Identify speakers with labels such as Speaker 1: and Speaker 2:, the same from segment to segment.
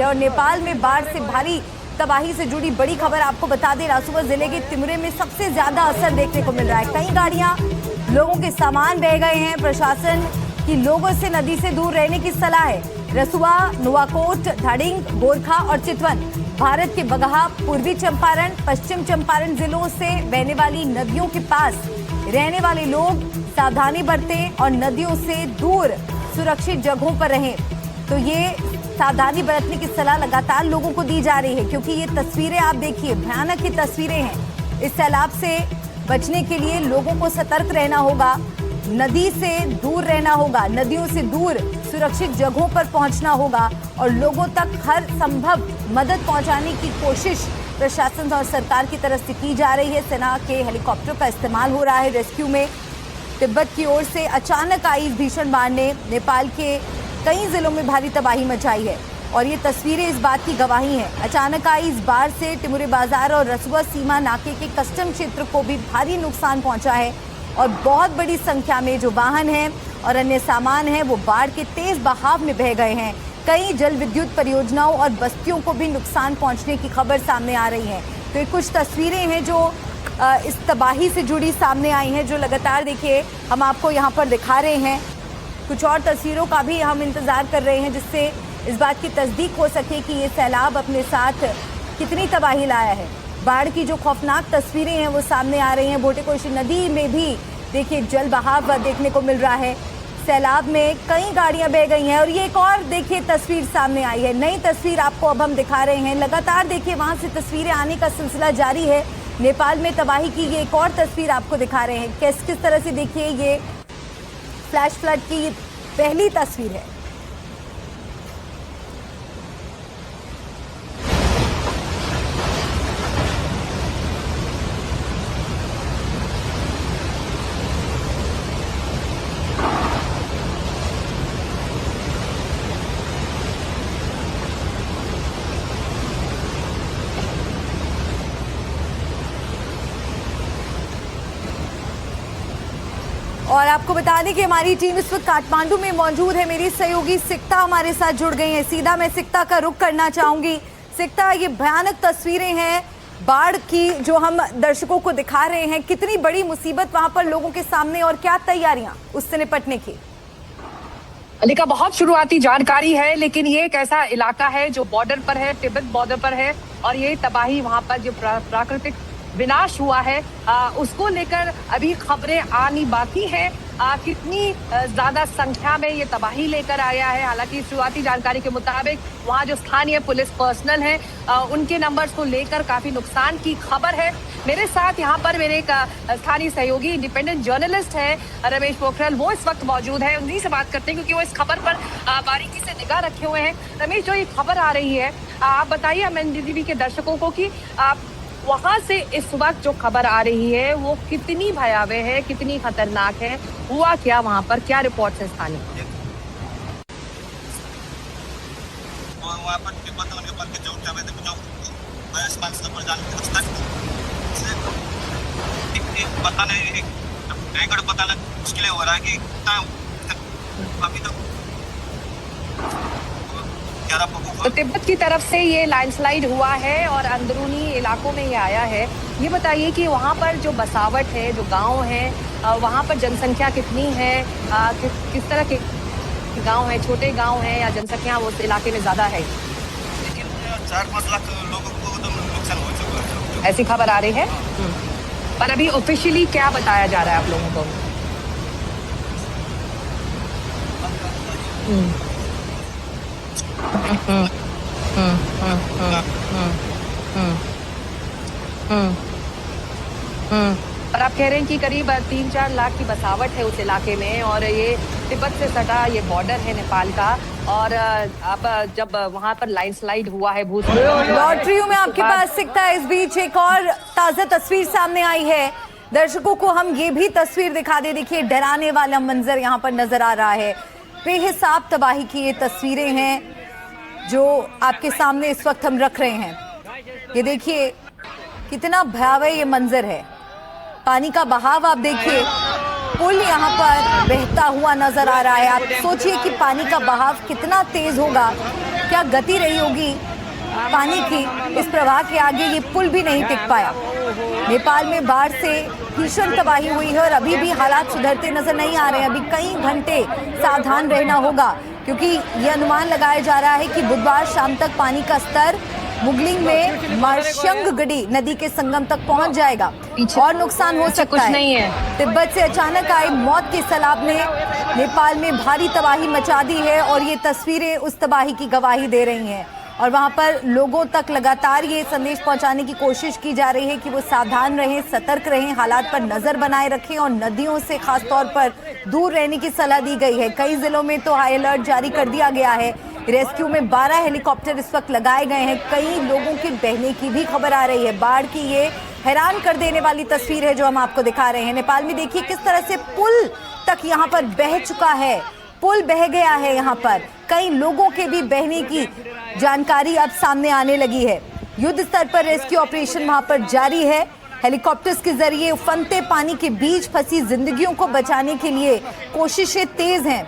Speaker 1: और नेपाल में बाढ़ से भारी तबाही से जुड़ी बड़ी खबर आपको बता दें। रासुवा जिले के तिमरे में सबसे ज्यादा असर देखने को मिल रहा है। कई गाड़ियां, लोगों के सामान बह गए हैं। प्रशासन की लोगों से नदी से दूर रहने की सलाह है। रसुआ, नुवाकोट, धाडिंग, गोरखा और चितवन भारत के बगहा, पूर्वी चंपारण, पश्चिम चंपारण जिलों से बहने वाली नदियों के पास रहने वाले लोग सावधानी बरतें और नदियों से दूर सुरक्षित जगहों पर रहें। तो ये सावधानी बरतने की सलाह लगातार लोगों को दी जा रही है, क्योंकि ये तस्वीरें आप देखिए, भयानक ये तस्वीरें हैं। इस सैलाब से बचने के लिए लोगों को सतर्क रहना होगा, नदी से दूर रहना होगा, नदियों से दूर सुरक्षित जगहों पर पहुंचना होगा और लोगों तक हर संभव मदद पहुंचाने की कोशिश प्रशासन और सरकार की तरफ से की जा रही है। सेना के हेलीकॉप्टर का इस्तेमाल हो रहा है रेस्क्यू में। तिब्बत की ओर से अचानक आई भीषण बाढ़ ने नेपाल के कई जिलों में भारी तबाही मचाई है और ये तस्वीरें इस बात की गवाही हैं। अचानक आई इस बाढ़ से टिमुरे बाजार और रसुआ सीमा नाके के कस्टम क्षेत्र को भी भारी नुकसान पहुंचा है और बहुत बड़ी संख्या में जो वाहन हैं और अन्य सामान हैं वो बाढ़ के तेज बहाव में बह गए हैं। कई जल विद्युत परियोजनाओं और बस्तियों को भी नुकसान पहुंचने की खबर सामने आ रही है। तो ये कुछ तस्वीरें हैं जो इस तबाही से जुड़ी सामने आई हैं, जो लगातार देखिए हम आपको यहाँ पर दिखा रहे हैं। कुछ और तस्वीरों का भी हम इंतजार कर रहे हैं, जिससे इस बात की तस्दीक हो सके कि ये सैलाब अपने साथ कितनी तबाही लाया है। बाढ़ की जो खौफनाक तस्वीरें हैं वो सामने आ रही हैं। बोटेकोशी नदी में भी देखिए जल बहाव देखने को मिल रहा है। सैलाब में कई गाड़ियां बह गई हैं और ये एक और देखिए तस्वीर सामने आई है। नई तस्वीर आपको अब हम दिखा रहे हैं। लगातार देखिए वहां से तस्वीरें आने का सिलसिला जारी है। नेपाल में तबाही की ये एक और तस्वीर आपको दिखा रहे हैं। किस तरह से देखिए ये फ्लैश फ्लड की ये पहली तस्वीर है। और आपको बता दें कि हमारी टीम इस वक्त काठमांडू में मौजूद है। मेरी सहयोगी सिक्ता हमारे साथ जुड़ गई हैं। सीधा मैं सिक्ता का रुख करना चाहूंगी। सिक्ता, ये भयानक तस्वीरें हैं बाढ़ की जो हम दर्शकों को दिखा रहे हैं। कितनी बड़ी मुसीबत वहां पर लोगों के सामने और क्या तैयारियां उससे निपटने की?
Speaker 2: अलिका, बहुत शुरुआती जानकारी है, लेकिन ये एक ऐसा इलाका है जो बॉर्डर पर है, तिब्बत बॉर्डर पर है और ये तबाही वहां पर जो प्राकृतिक विनाश हुआ है उसको लेकर अभी खबरें आनी बाकी है। कितनी ज्यादा संख्या में ये तबाही लेकर आया है। हालांकि शुरुआती जानकारी के मुताबिक वहाँ जो स्थानीय पुलिस पर्सनल हैं उनके नंबर्स को लेकर काफी नुकसान की खबर है। मेरे साथ यहाँ पर मेरे एक स्थानीय सहयोगी इंडिपेंडेंट जर्नलिस्ट है रमेश पोखरल, वो इस वक्त मौजूद है। उन्हीं से बात करते हैं क्योंकि वो इस खबर पर बारीकी से निगाह रखे हुए हैं। रमेश, जो ये खबर आ रही है, आप बताइए हम एनडीटीवी के दर्शकों को कि वहां से इस वक्त जो खबर आ रही है वो कितनी भयावह है, कितनी खतरनाक है, हुआ क्या वहां पर, क्या रिपोर्ट है स्थानीय?
Speaker 3: पता नहीं, पता लग मुश्किल हो रहा है कि अभी तक
Speaker 2: तो तिब्बत की तरफ से ये लैंडस्लाइड हुआ है और अंदरूनी इलाकों में ये आया है। ये बताइए कि वहाँ पर जो बसावट है, जो गांव है, वहाँ पर जनसंख्या कितनी है, किस तरह के गांव है, छोटे गांव है या जनसंख्या उस इलाके में ज्यादा है?
Speaker 3: लेकिन 4-5 लाख लोगों को तो नुकसान हो चुका है,
Speaker 2: ऐसी खबर आ रही है। पर अभी ऑफिशियली क्या बताया जा रहा है आप लोगों को? और आप कह रहे हैं कि करीब 3-4 लाख की बसावट है उस इलाके में और ये तिब्बत से सटा ये बॉर्डर है नेपाल का। और अब जब वहां पर लैंडस्लाइड हुआ है, भूस्खलन
Speaker 1: लौट रही हूं मैं आपके पास सिक्ता। इस बीच एक और ताजा तस्वीर सामने आई है। दर्शकों को हम ये भी तस्वीर दिखा दे। देखिए डराने वाला मंजर यहाँ पर नजर आ रहा है। बेहिसाब तबाही की ये तस्वीरें हैं जो आपके सामने इस वक्त हम रख रहे हैं। ये देखिए कितना भयावह ये मंजर है। पानी का बहाव आप देखिए, पुल यहाँ पर बहता हुआ नजर आ रहा है। आप सोचिए कि पानी का बहाव कितना तेज होगा क्या गति रही होगी पानी की, इस प्रवाह के आगे ये पुल भी नहीं टिक पाया। नेपाल में बाढ़ से भीषण तबाही हुई है और अभी भी हालात सुधरते नजर नहीं आ रहे हैं। अभी कई घंटे सावधान रहना होगा क्योंकि ये अनुमान लगाया जा रहा है कि बुधवार शाम तक पानी का स्तर मुगलिंग में मार्शंगगढ़ी नदी के संगम तक पहुंच जाएगा और नुकसान हो सकता है। तिब्बत से अचानक आई मौत के सैलाब ने नेपाल में भारी तबाही मचा दी है और ये तस्वीरें उस तबाही की गवाही दे रही हैं और वहां पर लोगों तक लगातार ये संदेश पहुंचाने की कोशिश की जा रही है कि वो सावधान रहें, सतर्क रहें, हालात पर नजर बनाए रखें और नदियों से खास तौर पर दूर रहने की सलाह दी गई है। कई जिलों में तो हाई अलर्ट जारी कर दिया गया है। रेस्क्यू में 12 हेलीकॉप्टर इस वक्त लगाए गए हैं। कई लोगों के बहने की भी खबर आ रही है। बाढ़ की ये हैरान कर देने वाली तस्वीर है जो हम आपको दिखा रहे हैं। नेपाल में देखिए किस तरह से पुल तक यहाँ पर बह चुका है, पुल बह गया है। यहाँ पर कई लोगों के भी बहने की जानकारी अब सामने आने लगी है। युद्ध स्तर पर रेस्क्यू ऑपरेशन वहां पर जारी है। हेलीकॉप्टर्स के जरिए उफनते पानी के बीच फंसी जिंदगियों को बचाने के लिए कोशिशें तेज हैं।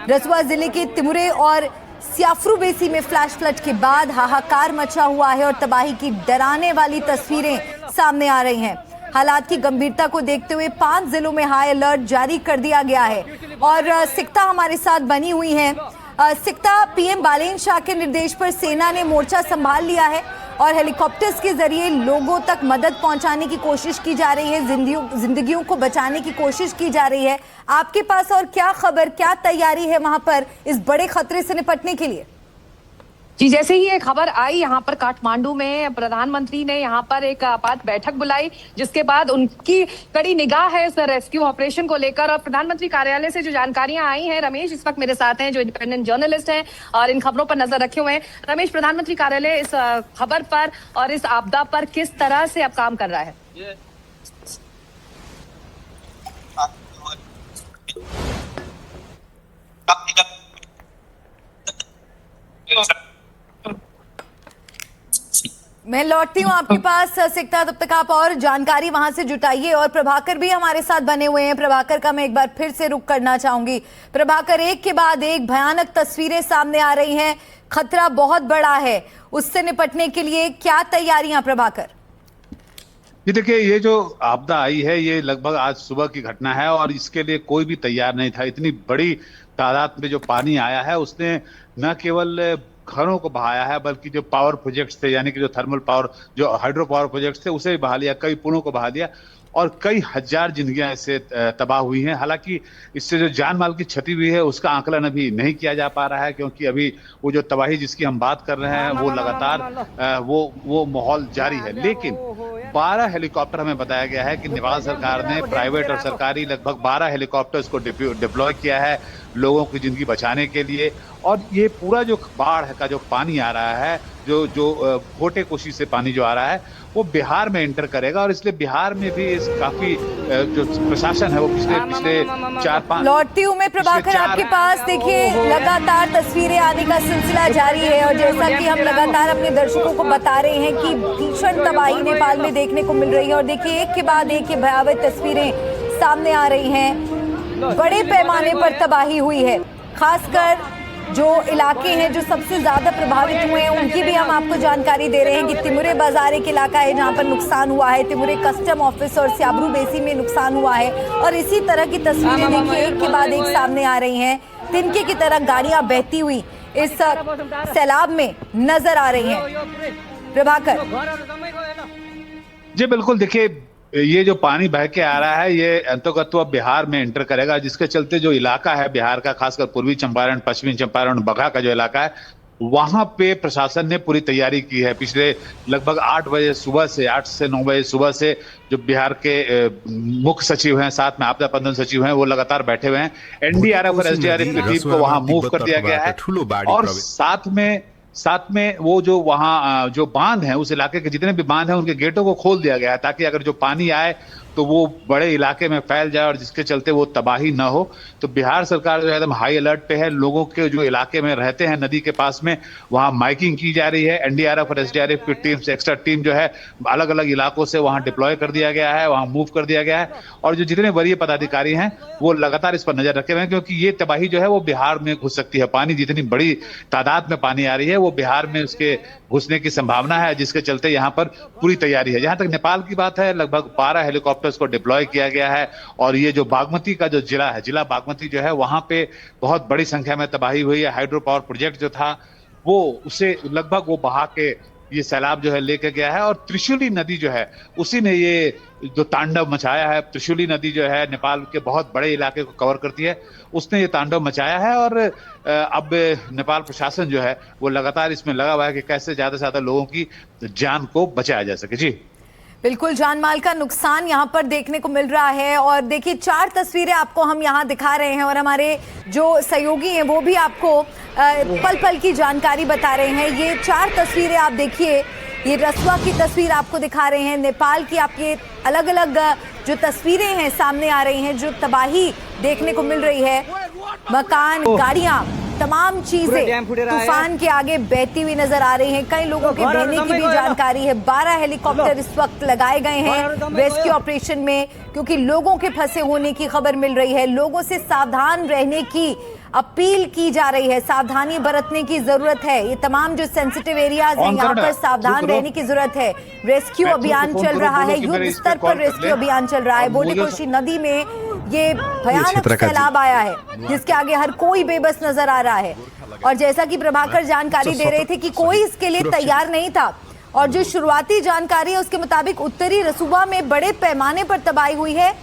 Speaker 1: रसुआ जिले के तिमुरे और स्याफ्रू बेसी में फ्लैश फ्लड के बाद हाहाकार मचा हुआ है और तबाही की डराने वाली तस्वीरें सामने आ रही हैं। हालात की गंभीरता को देखते हुए 5 जिलों में हाई अलर्ट जारी कर दिया गया है और सिक्ता हमारे साथ बनी हुई है। सिक्ता, पीएम बालेन शाह के निर्देश पर सेना ने मोर्चा संभाल लिया है और हेलीकॉप्टर्स के जरिए लोगों तक मदद पहुंचाने की कोशिश की जा रही है, जिंदगियों को बचाने की कोशिश की जा रही है। आपके पास और क्या खबर, क्या तैयारी है वहां पर इस बड़े खतरे से निपटने के लिए?
Speaker 2: जी, जैसे ही ये खबर आई यहाँ पर काठमांडू में प्रधानमंत्री ने यहाँ पर एक आपात बैठक बुलाई, जिसके बाद उनकी कड़ी निगाह है इस रेस्क्यू ऑपरेशन को लेकर। और प्रधानमंत्री कार्यालय से जो जानकारियां आई हैं, रमेश इस वक्त मेरे साथ हैं जो इंडिपेंडेंट जर्नलिस्ट हैं और इन खबरों पर नजर रखे हुए हैं। रमेश, प्रधानमंत्री कार्यालय इस खबर पर और इस आपदा पर किस तरह से अब काम कर रहा है?
Speaker 1: मैं लौटती हूँ आपके पास सिक्ता, तब तक आप और जानकारी वहां से जुटाइए। और प्रभाकर भी हमारे साथ बने हुए हैं। प्रभाकर का मैं एक बार फिर से रुख करना चाहूंगी। प्रभाकर, एक के बाद एक भयानक तस्वीरें सामने आ रही हैं, खतरा बहुत बड़ा है, उससे निपटने के लिए क्या तैयारियां प्रभाकर?
Speaker 4: जी देखिए, ये जो आपदा आई है ये लगभग आज सुबह की घटना है और इसके लिए कोई भी तैयार नहीं था। इतनी बड़ी तादाद में जो पानी आया है उसने न केवल घरों को बहाया है बल्कि जो पावर प्रोजेक्ट्स थे, यानी कि जो थर्मल पावर, जो हाइड्रो पावर प्रोजेक्ट्स थे, उसे भी बहा लिया, कई पुलों को बहा दिया और कई हजार जिंदगियां इससे तबाह हुई हैं। हालांकि इससे जो जान माल की क्षति हुई है उसका आकलन अभी नहीं किया जा पा रहा है क्योंकि अभी वो जो तबाही जिसकी हम बात कर रहे हैं वो लगातार वो माहौल जारी है। लेकिन 12 हेलीकॉप्टर हमें बताया गया है कि नेपाल सरकार ने प्राइवेट और सरकारी लगभग 12 हेलीकॉप्टर्स को डिप्लॉय किया है लोगों की जिंदगी बचाने के लिए। और ये पूरा जो बाढ़ का जो पानी आ रहा है, जो भोटे कोशी से पानी जो आ रहा है वो बिहार में एंटर करेगा और इसलिए बिहार में भी इस काफी जो प्रशासन है वो पिछले 4-5
Speaker 1: लौटती हूँ मैं प्रभाकर आपके पास। देखिए, लगातार तस्वीरें आने का सिलसिला जारी है और जैसा कि हम लगातार अपने दर्शकों को बता रहे हैं कि भीषण तबाही नेपाल में देखने को मिल रही है और देखिए एक के बाद एक ये भयावह तस्वीरें सामने आ रही हैं। बड़े पैमाने पर तबाही हुई है, खासकर जो इलाके हैं जो सबसे ज्यादा प्रभावित हुए हैं उनकी भी हम आपको जानकारी दे रहे हैं कि तिमुरे बाजार एक इलाका है जहां पर नुकसान हुआ है। तिमुरे कस्टम ऑफिस और स्याब्रू बेसी में नुकसान हुआ है और इसी तरह की तस्वीरें देखिए एक के बाद एक सामने आ रही हैं। तिनके की तरह गाड़ियां बहती हुई इस सैलाब में नजर आ रही हैं। प्रभाकर
Speaker 4: जी बिल्कुल, देखिए ये जो पानी बह के आ रहा है ये अंतर्गत अब बिहार में एंटर करेगा, जिसके चलते जो इलाका है बिहार का, खासकर पूर्वी चंपारण, पश्चिमी चंपारण, बगहा का जो इलाका है वहां पे प्रशासन ने पूरी तैयारी की है। पिछले लगभग 8 बजे सुबह से 8 से 9 बजे सुबह से जो बिहार के मुख्य सचिव हैं, साथ में आपदा प्रबंधन सचिव हैं, वो लगातार बैठे हुए हैं। एनडीआरएफ और एसडीआरएफ की टीम को वहां मूव कर दिया गया है और साथ में वो जो वहाँ जो बांध हैं, उस इलाके के जितने भी बांध हैं उनके गेटों को खोल दिया गया है ताकि अगर जो पानी आए तो वो बड़े इलाके में फैल जाए और जिसके चलते वो तबाही ना हो। तो बिहार सरकार जो है एकदम हाई अलर्ट पे है। लोगों के जो इलाके में रहते हैं नदी के पास में, वहां माइकिंग की जा रही है। एनडीआरएफ और एसडीआरएफ की टीम से एक्स्ट्रा टीम जो है अलग अलग इलाकों से वहां डिप्लॉय कर दिया गया है, वहां मूव कर दिया गया है। और जो जितने वरीय पदाधिकारी हैं वो लगातार इस पर नजर रखे हुए हैं, क्योंकि ये तबाही जो है वो बिहार में घुस सकती है। पानी जितनी बड़ी तादाद में पानी आ रही है वो बिहार में उसके घुसने की संभावना है, जिसके चलते यहाँ पर पूरी तैयारी है। जहां तक नेपाल की बात है, लगभग 12 हेलीकॉप्टर्स को डिप्लॉय किया गया है। और ये जो बागमती का जो जिला है, जिला बागमती जो है, वहां पे बहुत बड़ी संख्या में तबाही हुई है। हाइड्रो पावर प्रोजेक्ट जो था वो उसे लगभग वो बहा के ये सैलाब जो है लेके गया है। और त्रिशूली नदी जो है उसी ने ये जो तांडव मचाया है। त्रिशूली नदी जो है नेपाल के बहुत बड़े इलाके को कवर करती है, उसने ये तांडव मचाया है। और अब नेपाल प्रशासन जो है वो लगातार इसमें लगा हुआ है कि कैसे ज्यादा से ज्यादा लोगों की जान को बचाया जा सके। जी
Speaker 1: बिल्कुल, जान माल का नुकसान यहाँ पर देखने को मिल रहा है। और देखिए 4 तस्वीरें आपको हम यहाँ दिखा रहे हैं और हमारे जो सहयोगी हैं वो भी आपको पल पल की जानकारी बता रहे हैं। ये 4 तस्वीरें आप देखिए, ये रसुआ की तस्वीर आपको दिखा रहे हैं, नेपाल की आपके अलग अलग जो तस्वीरें हैं सामने आ रही हैं, जो तबाही देखने को मिल रही है। मकान, गाड़ियां, तमाम चीजें तूफान के आगे बहती हुई नजर आ रही हैं। कई लोगों के बहने की भी जानकारी है। 12 हेलीकॉप्टर इस वक्त लगाए गए हैं रेस्क्यू ऑपरेशन में, क्योंकि लोगों के फंसे होने की खबर मिल रही है। लोगों से सावधान रहने की अपील की जा रही है, सावधानी बरतने की जरूरत है। ये तमाम जो सेंसिटिव एरियाज हैं यहाँ पर सावधान रहने की जरूरत है। रेस्क्यू अभियान चल रहा है, युद्ध स्तर पर रेस्क्यू अभियान चल रहा है। बोडीकोशी नदी में ये भयानक सैलाब आया है, जिसके आगे हर कोई बेबस नजर आ रहा है। और जैसा कि प्रभाकर जानकारी दे रहे थे कि कोई इसके लिए तैयार नहीं था। और जो शुरुआती जानकारी है उसके मुताबिक उत्तरी रसूबा में बड़े पैमाने पर तबाही हुई है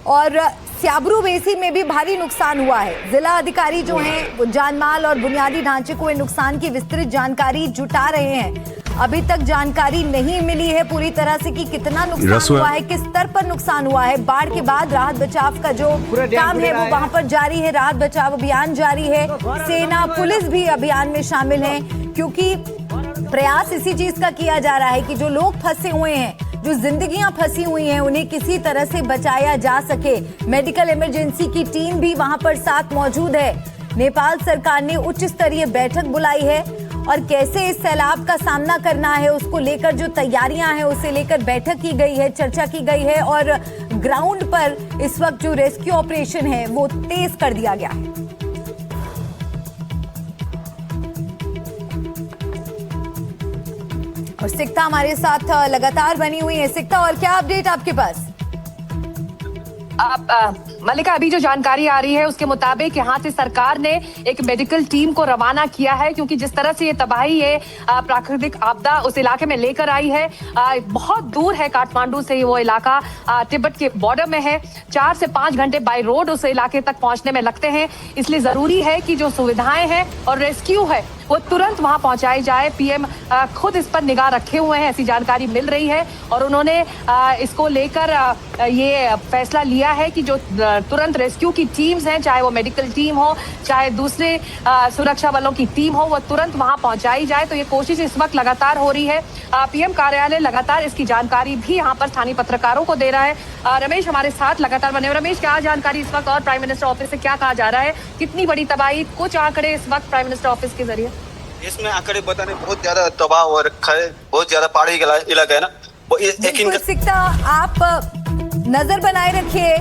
Speaker 1: और स्याब्रू बेसी में भी भारी नुकसान हुआ है। जिला अधिकारी जो हैं वो जानमाल और बुनियादी ढांचे को नुकसान की विस्तृत जानकारी जुटा रहे हैं। अभी तक जानकारी नहीं मिली है पूरी तरह से कि कितना नुकसान हुआ है, किस स्तर पर नुकसान हुआ है। बाढ़ के बाद राहत बचाव का जो काम है वो वहां पर जारी है, राहत बचाव अभियान जारी है। सेना, पुलिस भी अभियान में शामिल है, क्योंकि प्रयास इसी चीज का किया जा रहा है कि जो लोग फंसे हुए हैं, जो जिंदगियां फंसी हुई हैं, उन्हें किसी तरह से बचाया जा सके। मेडिकल इमरजेंसी की टीम भी वहां पर साथ मौजूद है। नेपाल सरकार ने उच्च स्तरीय बैठक बुलाई है और कैसे इस सैलाब का सामना करना है उसको लेकर जो तैयारियां हैं उसे लेकर बैठक की गई है, चर्चा की गई है। और ग्राउंड पर इस वक्त जो रेस्क्यू ऑपरेशन है वो तेज कर दिया गया है। और सिक्ता हमारे साथ लगातार बनी हुई है। सिक्ता, और क्या अपडेट आपके पास?
Speaker 2: मल्लिका, अभी जो जानकारी आ रही है उसके मुताबिक यहाँ से सरकार ने एक मेडिकल टीम को रवाना किया है, क्योंकि जिस तरह से ये तबाही है, प्राकृतिक आपदा उस इलाके में लेकर आई है। बहुत दूर है काठमांडू से वो इलाका, तिब्बत के बॉर्डर में है। 4 से 5 घंटे बाय रोड उस इलाके तक पहुंचने में लगते हैं। इसलिए जरूरी है कि जो सुविधाएं हैं और रेस्क्यू है वो तुरंत वहां पहुंचाई जाए। पीएम खुद इस पर निगाह रखे हुए हैं, ऐसी जानकारी मिल रही है। और उन्होंने इसको लेकर ये फैसला लिया है कि जो तुरंत रेस्क्यू की टीम्स हैं, चाहे वो मेडिकल टीम हो, चाहे दूसरे सुरक्षा बलों की टीम हो, वो तुरंत वहां पहुंचाई जाए। तो ये कोशिश इस वक्त लगातार हो रही है। पीएम कार्यालय लगातार इसकी जानकारी भी यहाँ पर स्थानीय पत्रकारों को दे रहा है। रमेश हमारे साथ लगातार बने हुए। रमेश, क्या जानकारी इस वक्त और प्राइम मिनिस्टर ऑफिस से क्या कहा जा रहा है? कितनी बड़ी तबाही, कुछ आंकड़े इस वक्त प्राइम मिनिस्टर ऑफिस के जरिए?
Speaker 3: इसमें आंकड़े बताने बहुत ज्यादा तबाह हो रखा है, बहुत ज्यादा पहाड़ी इलाका है ना।
Speaker 1: बिल्कुल सिक्ता, आप नजर बनाए रखिए।